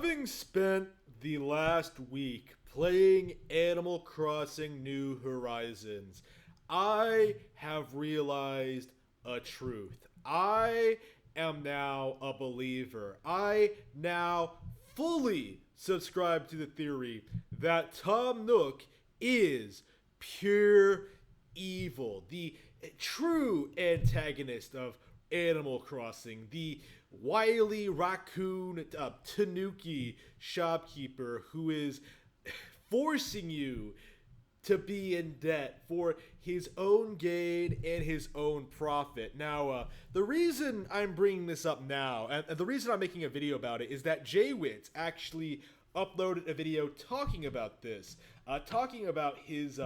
Having spent the last week playing Animal Crossing New Horizons, I have realized a truth. I am now a believer. I now fully subscribe to the theory that Tom Nook is pure evil, the true antagonist of Animal Crossing, the wily raccoon tanuki shopkeeper who is forcing you to be in debt for his own gain and his own profit. Now, the reason I'm bringing this up now, and the reason I'm making a video about it, is that Jaywitz actually uploaded a video talking about this, talking about his,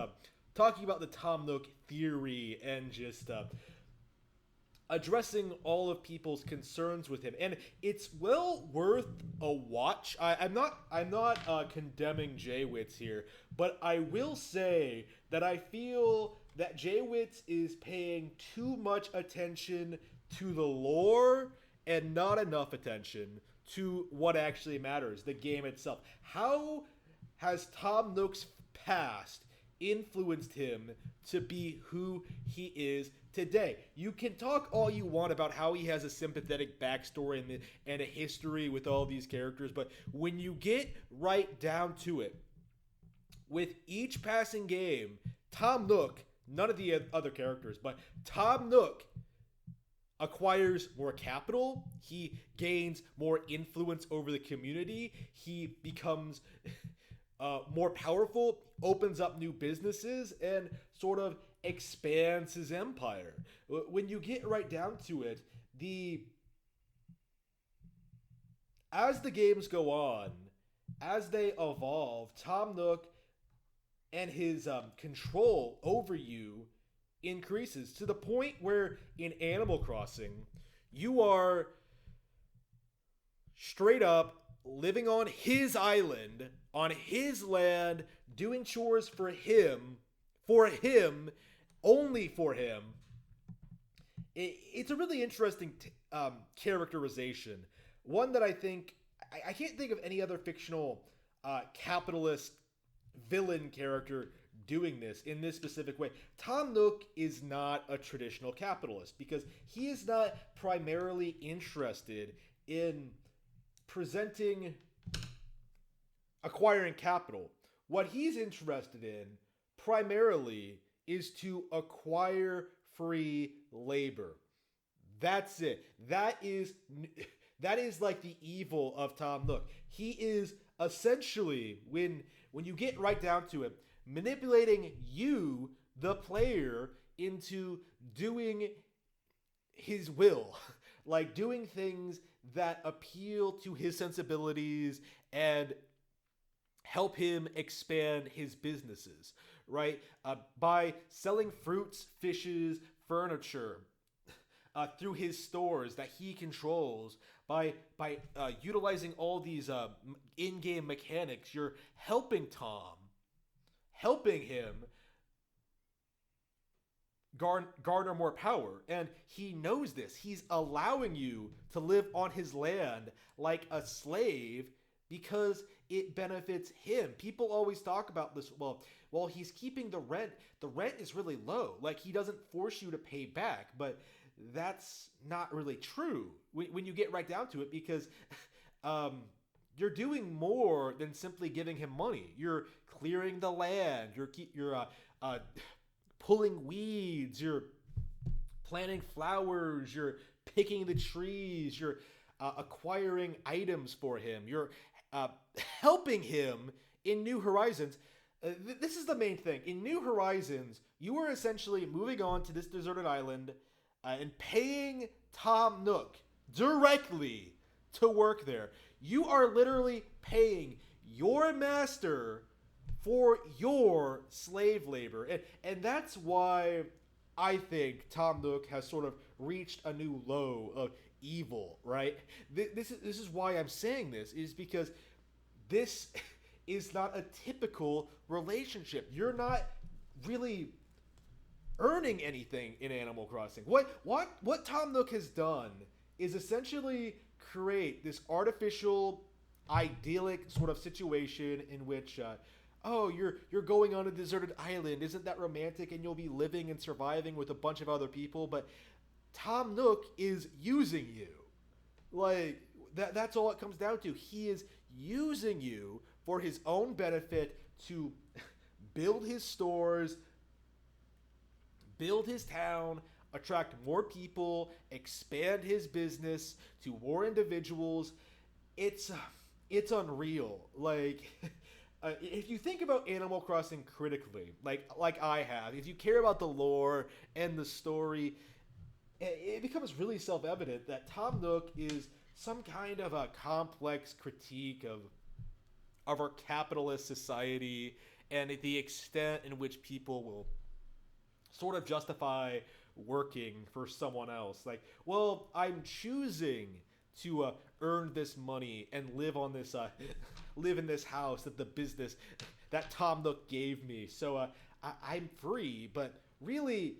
talking about the Tom Nook theory and just addressing all of people's concerns with him, and it's well worth a watch. I'm not condemning Jaywitz here, but I will say that I feel that Jaywitz is paying too much attention to the lore and not enough attention to what actually matters, the game itself. How has Tom Nook's past influenced him to be who he is today? You can talk all you want about how he has a sympathetic backstory and a history with all these characters, but when you get right down to it, with each passing game, Tom Nook, none of the other characters, but Tom Nook acquires more capital, he gains more influence over the community, he becomes more powerful, opens up new businesses, and sort of expands his empire. When you get right down to it, as the games go on, as they evolve, Tom Nook and his control over you increases to the point where in Animal Crossing, you are straight up living on his island, on his land, doing chores for him, only for him. It's a really interesting characterization. One that I can't think of any other fictional capitalist villain character doing this in this specific way. Tom Nook is not a traditional capitalist because he is not primarily interested in acquiring capital. What he's interested in primarily is to acquire free labor. That's it. That is like the evil of Tom Nook. He is essentially, when you get right down to it, manipulating you, the player, into doing his will, like doing things that appeal to his sensibilities and help him expand his businesses, right? By selling fruits, fishes, furniture through his stores that he controls, by utilizing all these in-game mechanics, you're helping him garner more power. And he knows this. He's allowing you to live on his land like a slave because it benefits him. People always talk about this. Well, he's keeping the rent. The rent is really low. Like, he doesn't force you to pay back. But that's not really true when you get right down to it, because you're doing more than simply giving him money. You're clearing the land. You're pulling weeds. You're planting flowers. You're picking the trees. You're acquiring items for him. You're helping him in New Horizons. This is the main thing. In New Horizons, you are essentially moving on to this deserted island and paying Tom Nook directly to work there. You are literally paying your master for your slave labor. And that's why I think Tom Nook has sort of reached a new low of evil, right? This is why I'm saying this, is because this is not a typical relationship. You're not really earning anything in Animal Crossing. What Tom Nook has done is essentially create this artificial idyllic sort of situation in which oh, you're going on a deserted island, isn't that romantic, and you'll be living and surviving with a bunch of other people, but Tom Nook is using you. Like that's all it comes down to. He is using you for his own benefit to build his stores, build his town, attract more people, expand his business to more individuals. It's it's unreal. Like if you think about Animal Crossing critically, like I have, if you care about the lore and the story, it becomes really self-evident that Tom Nook is some kind of a complex critique of our capitalist society and the extent in which people will sort of justify working for someone else. Like, well, I'm choosing to earn this money and live on this live in this house that the business that Tom Nook gave me. So I'm free, but really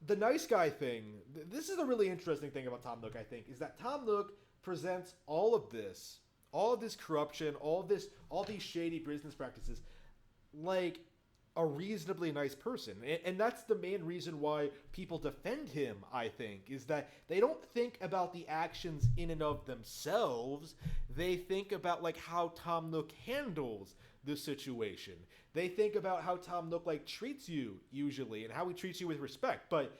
the nice guy thing, this is a really interesting thing about Tom Nook, I think, is that Tom Nook presents all of this corruption, all these shady business practices like a reasonably nice person. And that's the main reason why people defend him, I think, is that they don't think about the actions in and of themselves. They think about like how Tom Nook handles the situation. They think about how Tom Nook like treats you usually and how he treats you with respect. But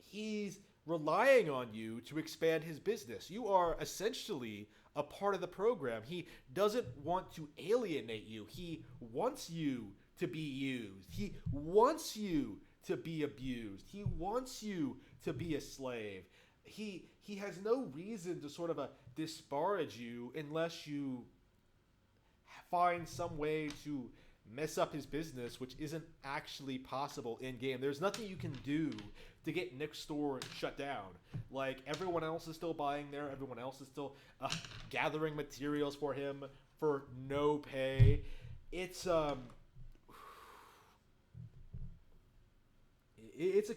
he's relying on you to expand his business. You are essentially a part of the program. He doesn't want to alienate you. He wants you to be used. He wants you to be abused. He wants you to be a slave. He has no reason to sort of disparage you unless you find some way to mess up his business, which isn't actually possible in game. There's nothing you can do to get Nick's store shut down. Like everyone else is still buying there. Everyone else is still gathering materials for him for no pay. It's a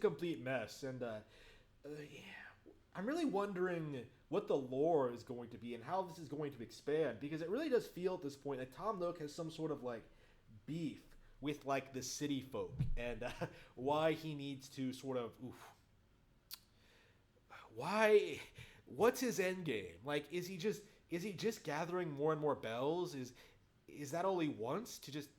complete mess, and yeah, I'm really wondering what the lore is going to be and how this is going to expand, because it really does feel at this point that Tom Nook has some sort of like beef with like the city folk, and why he needs to sort of why what's his end game? Like is he just gathering more and more bells? Is that all he wants, to just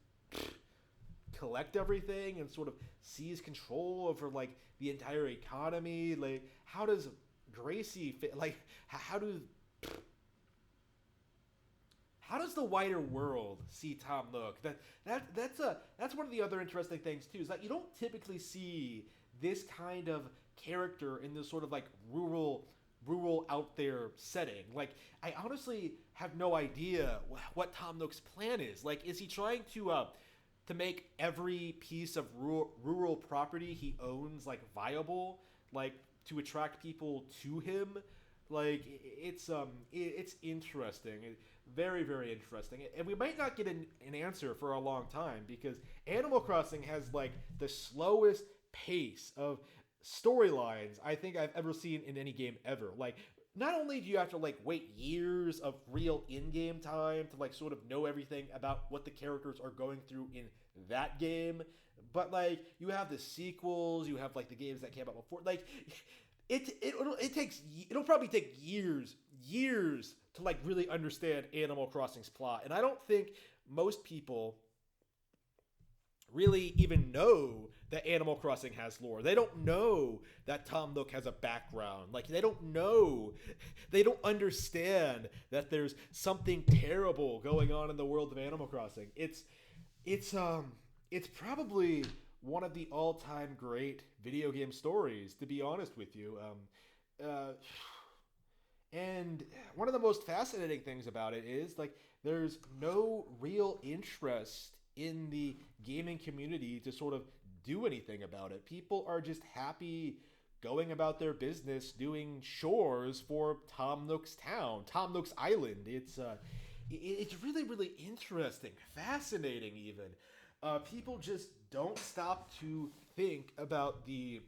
collect everything and sort of seize control over like the entire economy? Like how does Gracie fit? Like how does the wider world see Tom Nook? That's one of the other interesting things too, is that you don't typically see this kind of character in this sort of like rural out there setting. Like I honestly have no idea what Tom Nook's plan is. Like is he trying to make every piece of rural property he owns like viable, like to attract people to him? Like it's interesting, very very interesting, and we might not get an answer for a long time, because Animal Crossing has like the slowest pace of storylines I think I've ever seen in any game ever. Like not only do you have to like wait years of real in-game time to like sort of know everything about what the characters are going through in that game, but like you have the sequels, you have like the games that came out before. Like it'll probably take years to like really understand Animal Crossing's plot, and I don't think most people really even know that Animal Crossing has lore. They don't know that Tom Nook has a background. Like they don't understand that there's something terrible going on in the world of Animal Crossing. It's probably one of the all-time great video game stories, to be honest with you. And one of the most fascinating things about it is like there's no real interest in the gaming community to sort of do anything about it. People are just happy going about their business, doing chores for Tom Nook's town, Tom Nook's island. It's really really interesting, fascinating even. People just don't stop to think about the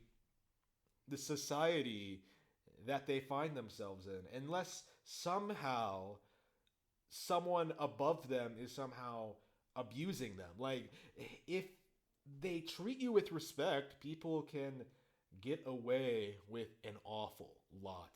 society that they find themselves in, unless somehow someone above them is somehow abusing them. Like, if they treat you with respect, people can get away with an awful lot